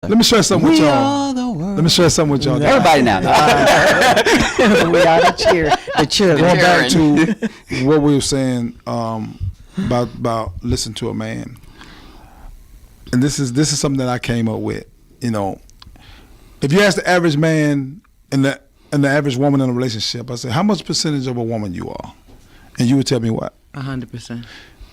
Let me share something with y'all. Let me share something with y'all. Everybody now. We are the cheer. Going back to what we were saying about listen to a man, and this is something that I came up with. You know, if you ask the average man and the average woman in a relationship, I say, how much percentage of a woman you are, and you would tell me what? 100%.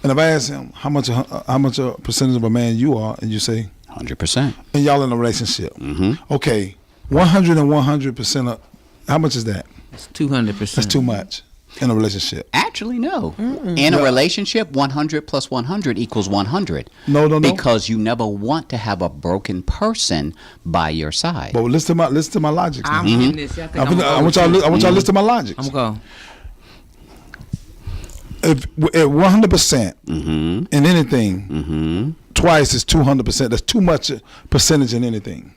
And if I ask him how much a percentage of a man you are, and you say 100%. And y'all in a relationship. Mm-hmm. Okay, 100 and 100% of, how much is that? It's 200%. That's too much in a relationship. Actually, no. In a relationship, 100 plus 100 equals 100. No. Because you never want to have a broken person by your side. But listen to my logic. I'm in this. I want y'all to listen to my logic. I'm going. If at 100% in anything, twice is 200%. That's too much percentage in anything.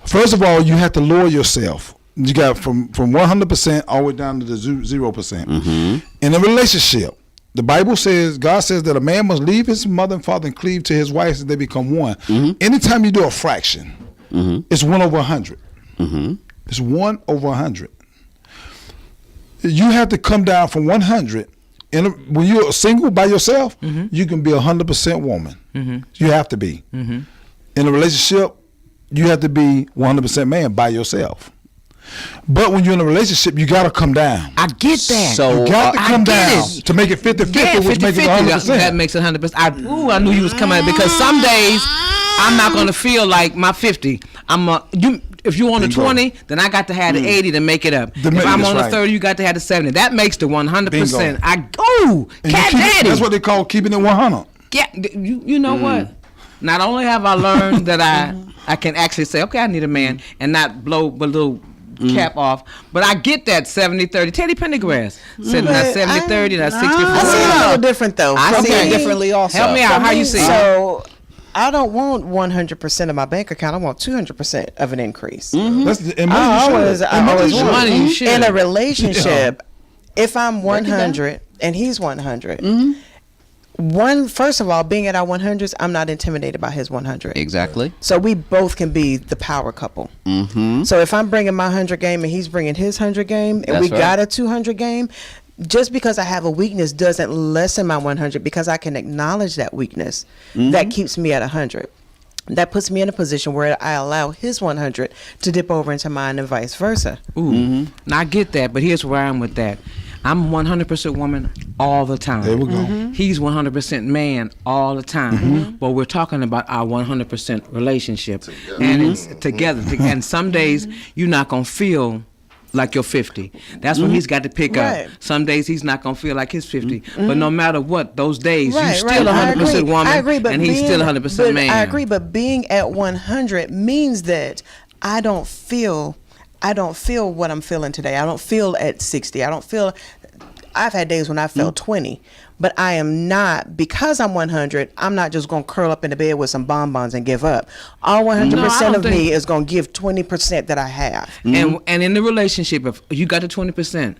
First of all, you have to lower yourself. You got from 100% all the way down to the 0%. In a relationship, the Bible says, God says that a man must leave his mother and father and cleave to his wife, and they become one. Anytime you do a fraction, it's 1 over 100. It's 1 over 100. You have to come down from 100. When you're single by yourself, you can be 100% woman. You have to be. In a relationship, you have to be 100% man by yourself. But when you're in a relationship, you got to come down. I get that. So you got to come down to make it 50-50, which makes it 100%. That makes it 100%. I knew you was coming because some days I'm not going to feel like my 50. If you on the 20, then I got to have the 80 to make it up. If I'm on the 30, you got to have the 70. That makes the 100%. Bingo. Cat daddy. That's what they call keeping it 100. Yeah, you know what? Not only have I learned that I can actually say, okay, I need a man and not blow a little cap off, but I get that 70-30. Teddy Pendergrass said not 70-30, not 60-40. I see it a little different though. I see it differently also. Help me out. How you see it? So I don't want 100% of my bank account. I want 200% of an increase. That's I always want money. You should. In a relationship. If I'm 100 and he's 100. First of all, being at our 100s, I'm not intimidated by his 100. Exactly. So we both can be the power couple. So if I'm bringing my 100 game and he's bringing his 100 game, and we got a 200 game, just because I have a weakness doesn't lessen my 100 because I can acknowledge that weakness. That keeps me at 100. That puts me in a position where I allow his 100 to dip over into mine and vice versa. Now I get that, but here's where I'm with that. I'm 100% woman all the time. There we go. He's 100% man all the time. But we're talking about our 100% relationship. And it's together. And some days you're not going to feel like you're 50. That's when he's got to pick up. Some days he's not going to feel like he's 50. But no matter what, those days, you're still 100% woman. I agree, but and he's still 100% man. I agree, but being at 100 means that I don't feel what I'm feeling today. I don't feel at 60. I've had days when I felt 20, but I am not, because I'm 100, I'm not just going to curl up in the bed with some bonbons and give up. All 100% of me is going to give 20% that I have. And in the relationship, if you got the 20%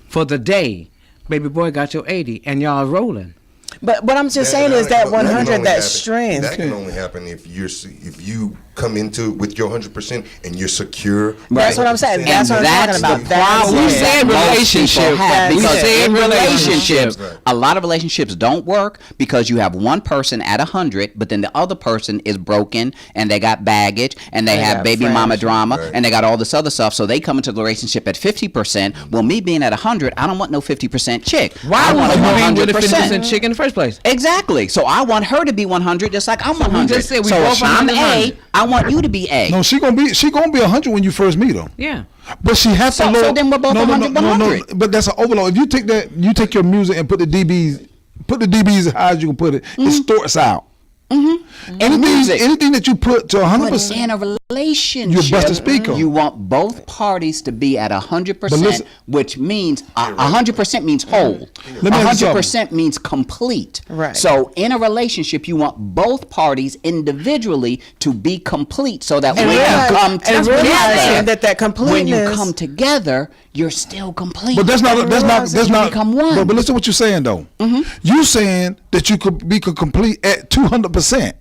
for the day, baby boy got your 80 and y'all rolling. But what I'm just saying is that 100, that strength. That can only happen if you come into it with your 100% and you're secure. That's what I'm saying. That's what I'm talking about. That's we said relationship. Because in relationships, Right. a lot of relationships don't work because you have one person at 100, but then the other person is broken and they got baggage and they have baby mama drama and they got all this other stuff. So they come into the relationship at 50%. Well, me being at 100, I don't want no 50% chick. Why would you be with a 100%. 50% chick in the first place? Exactly. So I want her to be 100 just like I'm 100. just said we so both if I'm 100. A, I want you to be A. No, she gonna be 100 when you first meet her. Yeah. But she has to So lower. then we're both 100. But that's an overload. If you take your music and put the dBs as high as you can put it, it starts out. Anything that you put to 100%. But in a relationship, You bust a speaker. you want both parties to be at 100%, listen- which means 100% means whole. Let me ask you 100% means complete. Right. So in a relationship, you want both parties individually to be complete, so that when you come realizing together, that completeness. when you come together, you're still complete. But that's not You become one. But listen to what you're saying though. You saying that you could be complete at 200%.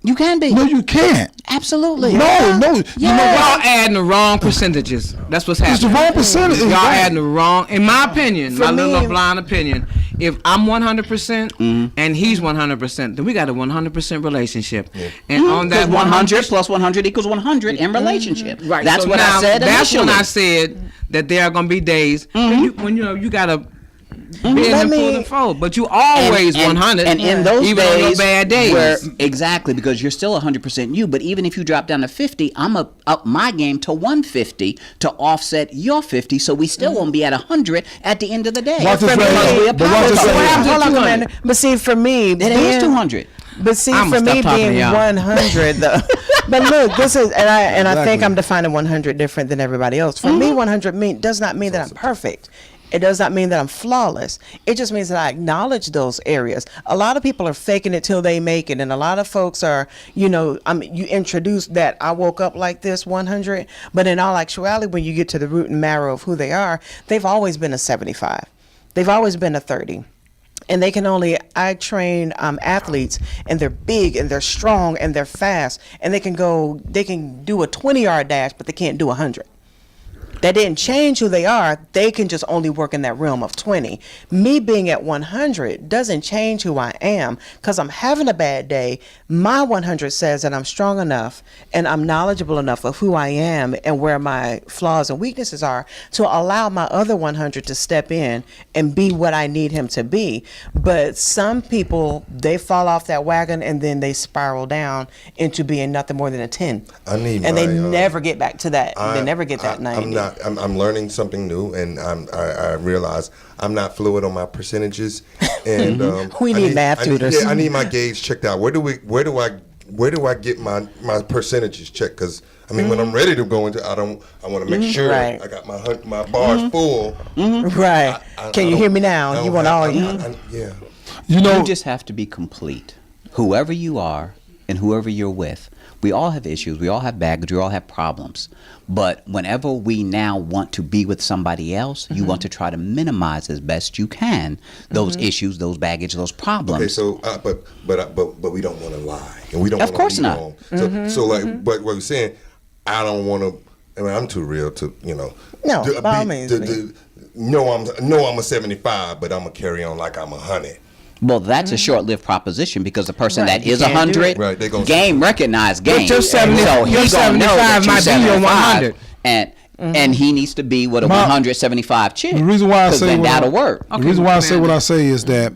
You can be. No, you can't. Absolutely. No. You know Y'all what? adding the wrong percentages. That's what's happening. It's the wrong percentage. Y'all adding the wrong. In my opinion, For my me- little blind opinion, if I'm 100% and he's 100%, then we got a 100% relationship. And on that Because 100 plus 100 equals 100 in relationship. right? That's so what now, I said That's initially. when I said that there are gonna be days when you gotta. Be in Let the me- full and full, but you always 100, and in those even days, on your bad days. where, exactly, because you're still 100% you. But even if you drop down to 50, I'm up my game to 150 to offset your 50, so we still won't be at 100 at the end of the day. Watch this right Because here. we a But watch power this couple. right here. happens at Hold on, 200? Commander. But see, for me, It is 200. But see, I'ma for stop me talking to being y'all. 100, though. But look, this is, and I think Exactly. I'm defining 100 different than everybody else. For me, 100 does not mean that I'm perfect. It does not mean that I'm flawless. It just means that I acknowledge those areas. A lot of people are faking it till they make it, and a lot of folks are, you introduce that I woke up like this 100, but in all actuality, when you get to the root and marrow of who they are, they've always been a 75. They've always been a 30. And I train athletes, and they're big and they're strong and they're fast, and they can do a 20-yard dash, but they can't do 100. That didn't change who they are. They can just only work in that realm of 20. Me being at 100 doesn't change who I am, because I'm having a bad day. My 100 says that I'm strong enough and I'm knowledgeable enough of who I am and where my flaws and weaknesses are to allow my other 100 to step in and be what I need him to be. But some people, they fall off that wagon and then they spiral down into being nothing more than a 10. They never get back to that. They never get that 90. I'm learning something new, and I realize I'm not fluid on my percentages, and We need math tutors. I need my gauge checked out. Where do I get my percentages checked? Because when I'm ready to go into, I want to make sure Right. I got my bars full. Right. Can you hear me now? You want all you. Yeah. You just have to be complete. Whoever you are and whoever you're with. We all have issues. We all have baggage. We all have problems. But whenever we now want to be with somebody else, you want to try to minimize as best you can those issues, those baggage, those problems. Okay, so but we don't want to lie, and we don't. Of wanna course be not. wrong. So like, but what we're saying, I don't want to. I'm too real to No, by all means. I'm a 75, but I'm gonna carry on like I'm 100. Well, that's a short-lived proposition, because the person Right, that you is can't do 100, it. Right, they gonna- game recognized game. But your 70 so he your gonna know that 75 you're might be your 100. And he needs to be with a 175 chick. The reason why I 'cause say then what that'll work. The reason why I say what I say is that,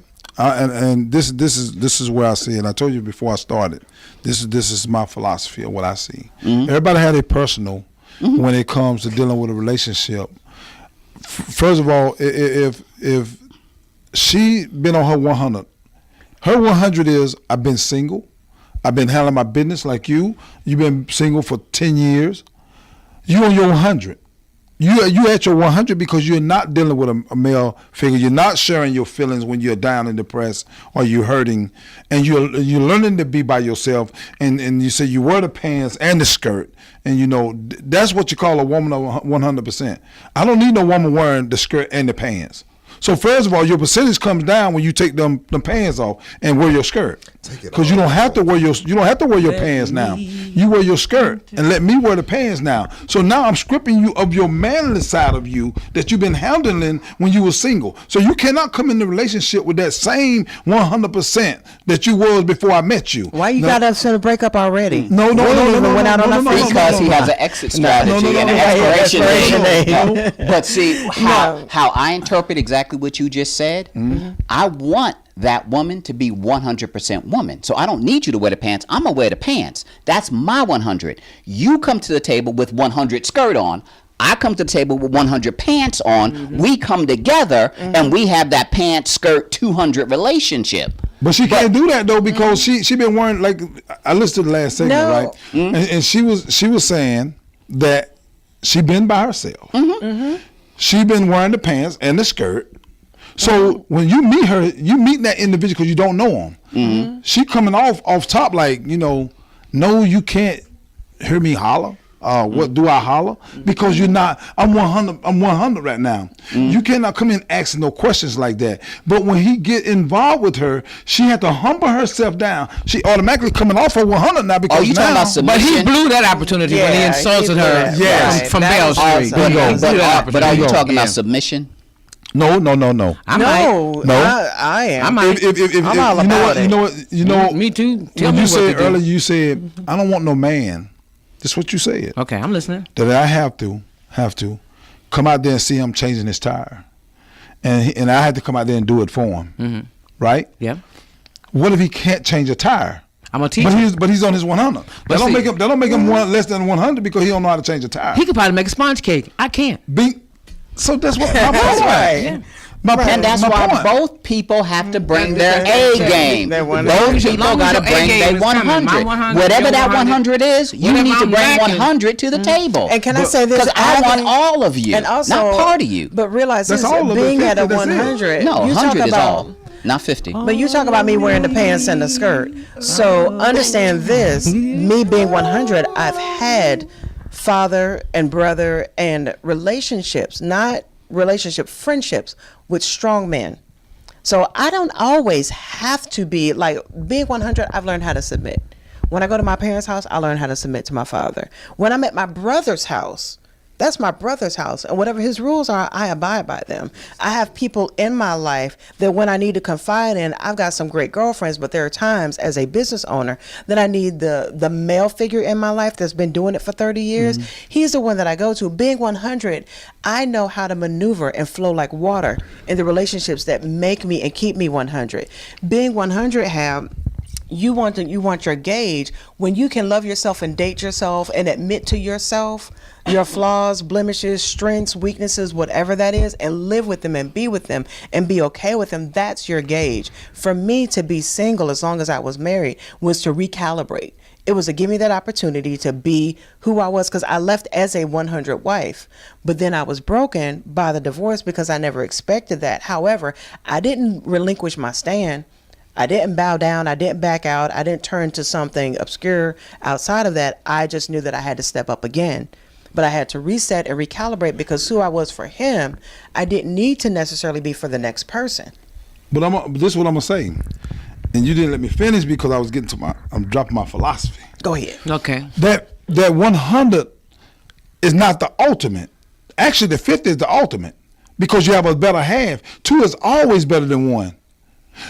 this is where I see it. I told you before I started. This is my philosophy of what I see. Everybody had a personal when it comes to dealing with a relationship. First of all, if she been on her 100, her 100 is I've been single, I've been handling my business like you. You've been single for 10 years. You on your 100. You at your 100 because you're not dealing with a male figure. You're not sharing your feelings when you're down and depressed or you're hurting, and you're learning to be by yourself. And you say you wear the pants and the skirt, and that's what you call a woman of 100%. I don't need no woman wearing the skirt and the pants. So first of all, your percentage comes down when you take them pants off and wear your skirt, because you don't have to wear your pants now. You wear your skirt and let me wear the pants now. So now I'm stripping you of your manly side of you that you've been handling when you were single. So you cannot come in the relationship with that same 100% that you was before I met you. Why you got us in a breakup already? No, We ain't even went out on our first Because he date. has an exit strategy no, and no, an no, expiration expiration date. date. No. But see, how I interpret exactly what you just said, I want that woman to be 100% woman. So I don't need you to wear the pants. I'm going to wear the pants. That's my 100. You come to the table with 100 skirt on. I come to the table with 100 pants on. We come together and we have that pants, skirt, 200 relationship. But she can't do that though, because she been wearing, like I listened to the last segment, No. right? And she was saying that she been by herself. She been wearing the pants and the skirt. So when you meet her, you meet that individual because you don't know him. She coming off top like, no, you can't hear me holler. what do I holler? Because you're not. I'm 100. I'm 100 right now. You cannot come in asking no questions like that. But when he get involved with her, she had to humble herself down. She automatically coming off of 100 now because you now. talking about submission? But he blew that opportunity when he Yeah, insulted he her blew that. Yes. from That Bell was Street. awesome. He blew that But are you opportunity. talking Yeah. about submission? No. I might. No. I am. I might. If I'm all you know about what, it. you know. Me too. Tell When me you what said to do. earlier, you said I don't want no man. That's what you said. Okay, I'm listening. That I have to come out there and see him changing his tire, and I had to come out there and do it for him, right? Yeah. What if he can't change a tire? I'm gonna teach But him. he's on his 100. That don't see- make him one less than 100 because he don't know how to change a tire. He could probably make a sponge cake. I can't. So that's what my point. That's right. My point. And that's my why point. both people have to bring their That's A right. game. They're Both 100. people As long as got to your A bring game their is coming, my 100. 100, Whatever your that 100 100 is, you whatever need to I'm bring lacking. 100 to the table. And can I say this? Because I want think- all of you, and also, not part of you. But realize That's this: all of it, being at a 50, that's it. 100. No, you 100 talk is about, all, not 50. But you talk about me wearing the pants and the skirt. So understand this: me being 100, I've had father and brother and relationships, not friendships with strong men. So I don't always have to be like being 100. I've learned how to submit. When I go to my parents' house, I learn how to submit to my father. When I'm at my brother's house, that's my brother's house. And whatever his rules are, I abide by them. I have people in my life that when I need to confide in, I've got some great girlfriends, but there are times as a business owner that I need the male figure in my life that's been doing it for 30 years. He's the one that I go to. Being 100, I know how to maneuver and flow like water in the relationships that make me and keep me 100. Being 100, you want your gauge when you can love yourself and date yourself and admit to yourself your flaws, blemishes, strengths, weaknesses, whatever that is, and live with them and be with them and be okay with them. That's your gauge. For me to be single as long as I was married was to recalibrate. It was to give me that opportunity to be who I was, because I left as a 100 wife, but then I was broken by the divorce because I never expected that. However, I didn't relinquish my stand. I didn't bow down. I didn't back out. I didn't turn to something obscure outside of that. I just knew that I had to step up again. But I had to reset and recalibrate because who I was for him, I didn't need to necessarily be for the next person. But this is what I'm gonna say, and you didn't let me finish because I was I'm dropping my philosophy. Go ahead. Okay. That 100 is not the ultimate. Actually, the 50 is the ultimate because you have a better half. 2 is always better than 1.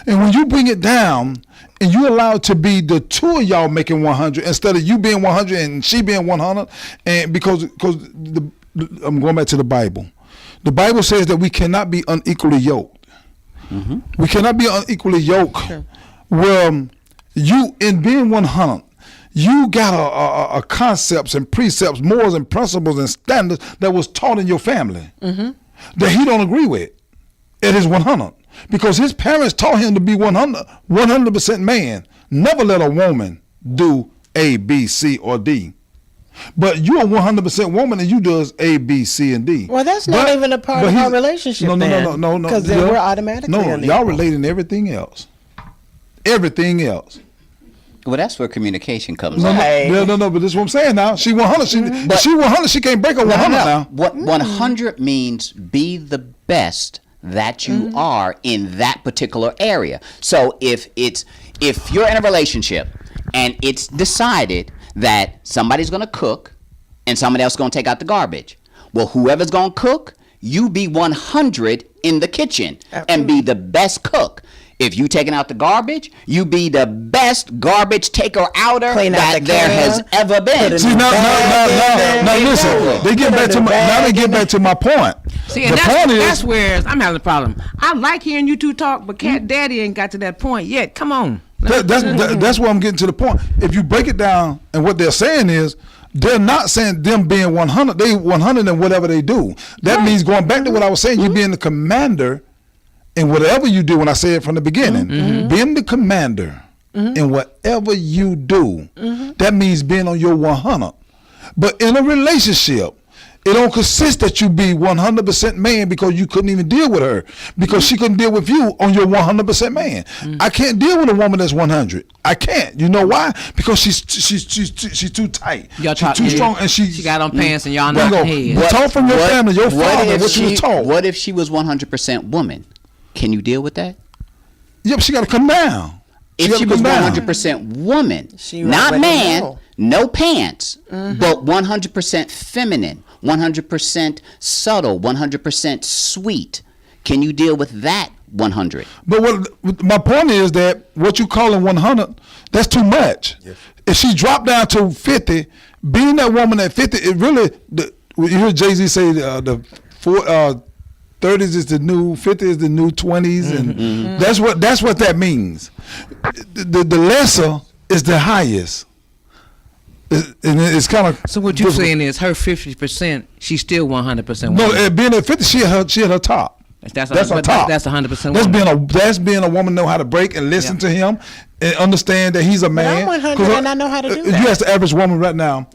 And when you bring it down and you allow it to be the 2 of y'all making 100 instead of you being 100 and she being 100, and because I'm going back to the Bible. The Bible says that we cannot be unequally yoked. Mm-hmm. We cannot be unequally yoked. Sure. Well, you in being 100, you got a concepts and precepts, morals and principles and standards that was taught in your family that he don't agree with at his 100. Because his parents taught him to be 100% man. Never let a woman do A, B, C, or D. But you're a 100% woman and you does A, B, C, and D. Well, that's not even a part of our relationship. No. Because then we're automatically unequal. Y'all relating everything else. Everything else. Well, that's where communication comes No, in. no, but this is what I'm saying now. She 100. She 100. She can't break her 100 now. What 100 means, be the best that you are in that particular area. So if you're in a relationship and it's decided that somebody's going to cook and somebody else is going to take out the garbage, well, whoever's going to cook, you be 100 in the kitchen and be the best cook. If you taking out the garbage, you be the best garbage taker outer that there has ever been. See, now listen. They get back to my point. See, and that's where I'm having a problem. I like hearing you two talk, but Cat Daddy ain't got to that point yet. Come on. That's where I'm getting to the point. If you break it down, and what they're saying is, they're not saying them being 100. They 100 in whatever they do. That means going back to what I was saying, you being the commander in whatever you do. When I say it from the beginning, being the commander in whatever you do, that means being on your 100. But in a relationship, it don't consist that you be 100% man because you couldn't even deal with her because she couldn't deal with you on your 100% man. I can't deal with a woman that's 100. I can't. You know why? Because she's too tight. Y'all She's too strong, and she got on pants and y'all knocking heads. Talk from your family, your father, what you was taught. What if she was 100% woman? Can you deal with that? Yep, she got to come down. If she was 100% woman, not man, no pants, but 100% feminine, 100% subtle, 100% sweet. Can you deal with that 100? But my point is that what you calling 100, that's too much. Yes. If she dropped down to 50, being that woman at 50, it really, you hear Jay-Z say the 30s is the new 50 is the new 20s, and that's what that means. The lesser is the highest, and it's kind of. So what you're saying is her 50%, she's still 100%. No, being at 50, she at her top. That's her top. That's 100%. That's being a woman know how to break and listen to him and understand that he's a man. But I'm 100 and I know how to do that. You ask the average woman right now,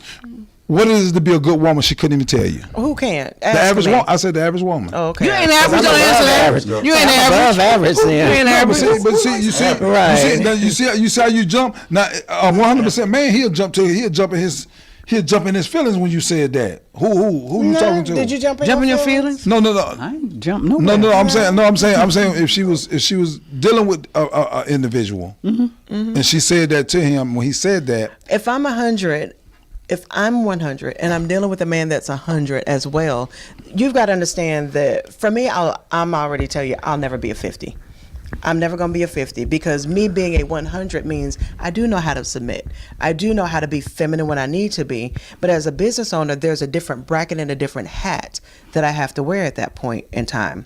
what is it to be a good woman? She couldn't even tell you. Who can't? The average woman. I said the average woman. Oh, okay. You ain't average. Don't answer that. You ain't average. You ain't average. But see, you see, right? You see how you jump. Now, 100% man, he'll jump in his feelings when you said that. Who you talking to? Did you jump in your feelings? No. I ain't jump nowhere. No. I'm saying if she was dealing with a individual, and she said that to him when he said that. If I'm 100. If I'm 100 and I'm dealing with a man that's 100 as well, you've got to understand that for me, I'm already tell you, I'll never be a 50. I'm never going to be a 50 because me being a 100 means I do know how to submit. I do know how to be feminine when I need to be. But as a business owner, there's a different bracket and a different hat that I have to wear at that point in time.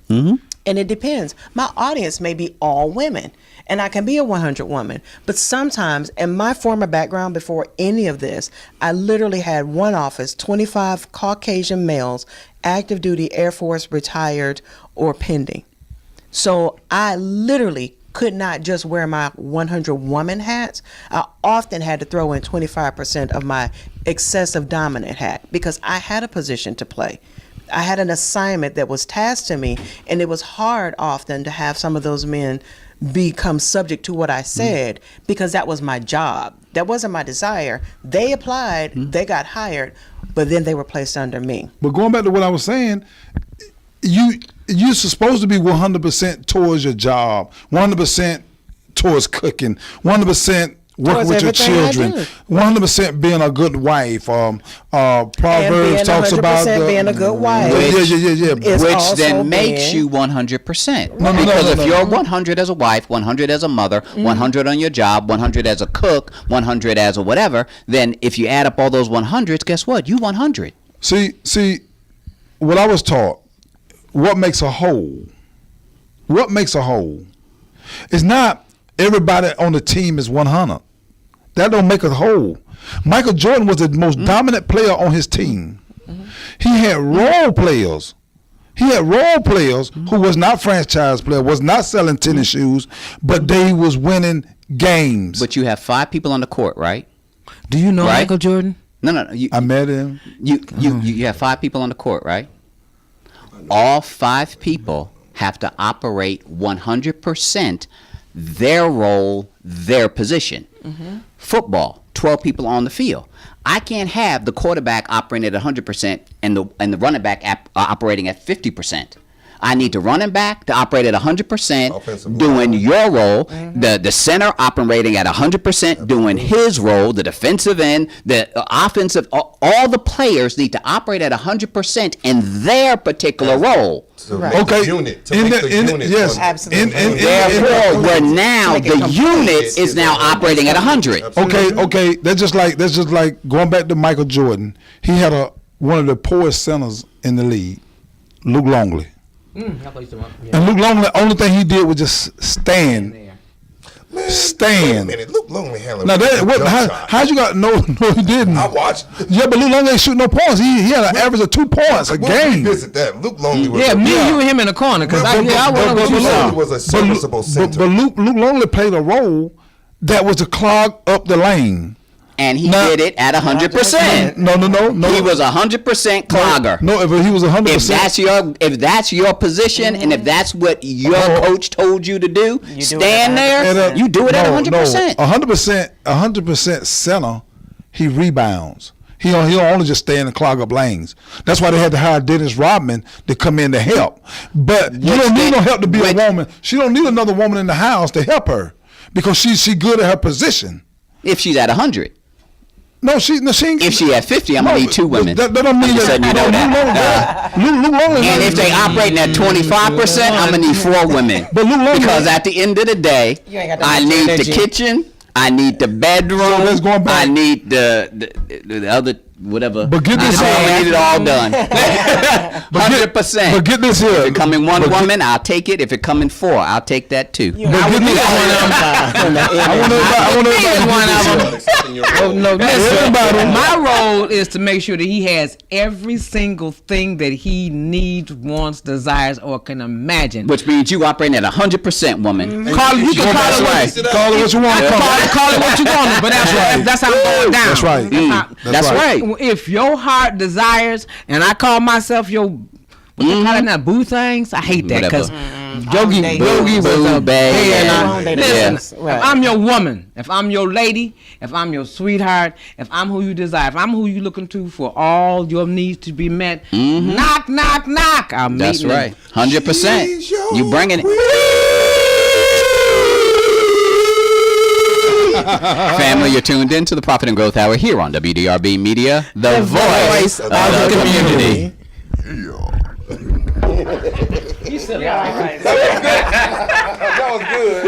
And it depends. My audience may be all women, and I can be a 100 woman. But sometimes, in my former background before any of this, I literally had one office, 25 Caucasian males, active duty, Air Force, retired, or pending. So I literally could not just wear my 100 woman hats. I often had to throw in 25% of my excessive dominant hat because I had a position to play. I had an assignment that was tasked to me, and it was hard often to have some of those men become subject to what I said because that was my job. That wasn't my desire. They applied, they got hired, but then they were placed under me. But going back to what I was saying, you're supposed to be 100% towards your job, 100% towards cooking, 100% working with your children, 100% being a good wife. Proverbs talks about being a good wife. Yeah. Which then makes you 100%. No, because if you're 100 as a wife, 100 as a mother, 100 on your job, 100 as a cook, 100 as a whatever, then if you add up all those 100s, guess what? You 100. See, what I was taught, what makes a whole? What makes a whole? It's not everybody on the team is 100. That don't make a whole. Michael Jordan was the most dominant player on his team. He had role players. Who was not franchise player, was not selling tennis shoes, but they was winning games. But you have 5 people on the court, right? Do you know Michael Jordan? No. I met him. You have 5 people on the court, right? All 5 people have to operate 100% their role, their position. Football, 12 people on the field. I can't have the quarterback operating at 100% and the running back operating at 50%. I need the running back to operate at 100%, doing your role. The center operating at 100%, doing his role. The defensive end, the offensive, all the players need to operate at 100% in their particular role. Okay. Yes. Absolutely. Therefore, where now the unit is now operating at 100. Okay. That's just like going back to Michael Jordan. He had one of the poorest centers in the league, Luke Longley. And Luke Longley, the only thing he did was just stand. Wait a minute, Luke Longley handled. Now how'd you got no he didn't. I watched. Yeah, but Luke Longley ain't shooting no points. He had an average of 2 points a game. Visit that. Luke Longley was you and him in the corner because I Luke Longley was a serviceable center. But Luke Longley played a role that was to clog up the lane. And he Now- did it at 100%. No. He was 100% clogger. No, if he was 100%. If that's your position and if that's what your coach told you to do, stand there. You do it at 100%. 100% center. He rebounds. He'll only just stay in the clog up lanes. That's why they had to hire Dennis Rodman to come in to help. But you don't need no help to be a woman. She don't need another woman in the house to help her because she good at her position. If she's at 100. No, she ain't. If she at 50, I'm gonna need 2 women. That don't mean that. You know that. Luke Longley. And if they operating at 25%, I'm gonna need 4 women. But Luke Longley, because at the end of the day, I need the kitchen, I need the bedroom, So let's go back. I need the other whatever. But get this I here. need it all done. 100%. But get this here. If it come in 1 woman, I'll take it. If it come in 4, I'll take that too. But get this No, listen. Everybody. My role is to make sure that he has every single thing that he needs, wants, desires, or can imagine. Which means you operating at 100%, woman. Call it, you can call it what, Call it what you want. call it what you want, but that's right. That's how I'm going down. That's right. That's right. If your heart desires, and I call myself your, what they call it now, boo things. I hate that because Yogi was a bad. Listen, if I'm your woman, if I'm your lady, if I'm your sweetheart, if I'm who you desire, if I'm who you looking to for all your needs to be met, knock, knock, knock. I'm That's meeting right. 100%. You bringing it. Family, you're tuned in to the Profit and Growth Hour here on WDRB Media, the voice of the community. That was good.